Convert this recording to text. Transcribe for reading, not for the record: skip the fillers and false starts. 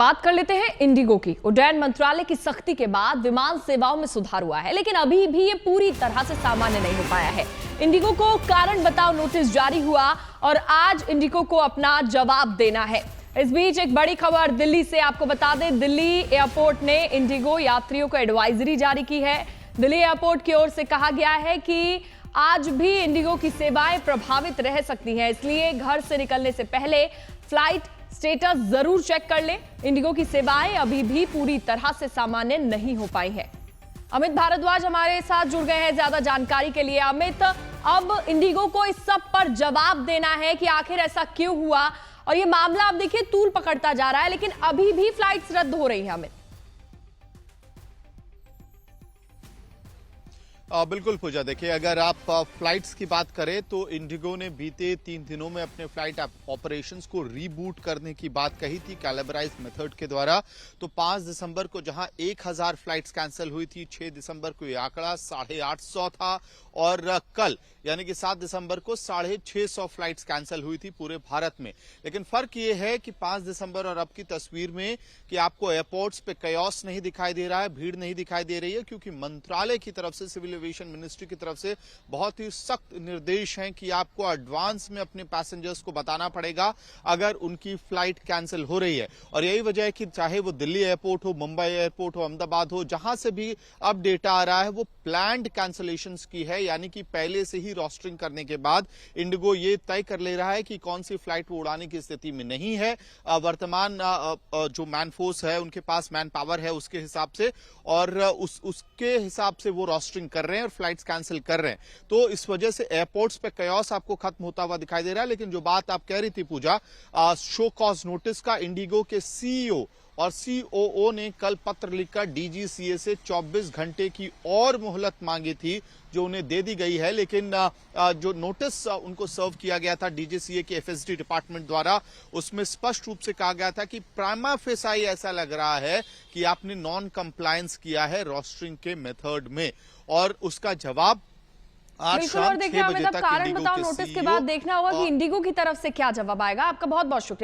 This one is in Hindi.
बात कर लेते हैं इंडिगो की। उड्डयन मंत्रालय की सख्ती के बाद विमान सेवाओं में सुधार हुआ है, लेकिन अभी भी ये पूरी तरह से सामान्य नहीं हो पाया है। इंडिगो को कारण बताओ नोटिस जारी हुआ और आज इंडिगो को अपना जवाब देना है। इस बीच एक बड़ी खबर दिल्ली से आपको बता दें, दिल्ली एयरपोर्ट ने इंडिगो यात्रियों को एडवाइजरी जारी की है। दिल्ली एयरपोर्ट की ओर से कहा गया है कि आज भी इंडिगो की सेवाएं प्रभावित रह सकती हैं, इसलिए घर से निकलने से पहले फ्लाइट स्टेटस जरूर चेक कर लें। इंडिगो की सेवाएं अभी भी पूरी तरह से सामान्य नहीं हो पाई हैं। अमित भारद्वाज हमारे साथ जुड़ गए हैं ज्यादा जानकारी के लिए। अमित, अब इंडिगो को इस सब पर जवाब देना है कि आखिर ऐसा क्यों हुआ, और ये मामला अब देखिए तूल पकड़ता जा रहा है, लेकिन अभी भी फ्लाइट्स रद्द हो रही हैं। अमित, बिल्कुल पूजा, देखिए अगर आप फ्लाइट्स की बात करें तो इंडिगो ने बीते 3 दिनों में अपने फ्लाइट ऑपरेशंस को रीबूट करने की बात कही थी कैलिबराइज मेथड के द्वारा। तो 5 दिसंबर को जहां 1000 फ्लाइट्स कैंसिल हुई थी, 6 दिसंबर को ये आंकड़ा 850 था और कल यानी कि 7 दिसंबर को 650 फ्लाइट्स कैंसिल हुई थी पूरे भारत में। लेकिन फर्क ये है कि 5 दिसंबर और अब की तस्वीर में कि आपको एयरपोर्ट्स पे कयास नहीं दिखाई दे रहा है, भीड़ नहीं दिखाई दे रही है, क्योंकि मंत्रालय की तरफ से, सिविल एविएशन मिनिस्ट्री की तरफ से बहुत ही सख्त निर्देश हैं कि आपको एडवांस में अपने पैसेंजर्स को बताना पड़ेगा अगर उनकी फ्लाइट कैंसिल हो रही है। और यही वजह है कि चाहे वो दिल्ली एयरपोर्ट हो, मुंबई एयरपोर्ट हो, अहमदाबाद हो, जहां से भी अब डेटा आ रहा है वो प्लान्ड कैंसिलेशंस की है, यानी कि पहले से ही रोस्टरिंग करने के बाद इंडिगो ये तय कर ले रहा है कि कौन सी फ्लाइट वो उड़ाने की स्थिति में नहीं है। वर्तमान जो मैन फोर्स है उनके पास मैन पावर है उसके हिसाब से, और उसके हिसाब से वो रोस्टरिंग कर रहे हैं और फ्लाइट्स कैंसिल कर रहे हैं। तो इस वजह से एयरपोर्ट्स पे कयास आपको खत्म होता हुआ दिखाई दे रहा है। लेकिन जो बात आप कह रही थी पूजा, शो कॉज नोटिस का, इंडिगो के सीईओ और सीओओ ने कल पत्र लिखकर डीजीसीए से 24 घंटे की और मोहलत मांगी थी, जो उन्हें दे दी गई है। लेकिन जो नोटिस उनको सर्व किया गया था डीजीसीए के एफएसडी डिपार्टमेंट द्वारा, उसमें स्पष्ट रूप से कहा गया था कि प्राइमा फेसाई ऐसा लग रहा है कि आपने नॉन कंप्लायंस किया है रोस्टरिंग के मेथड में, और उसका जवाब आज शाम 6 बजे तक कारण बताओ नोटिस के बाद देखना होगा कि इंडिगो की तरफ से क्या जवाब आएगा। आपका बहुत बहुत शुक्रिया।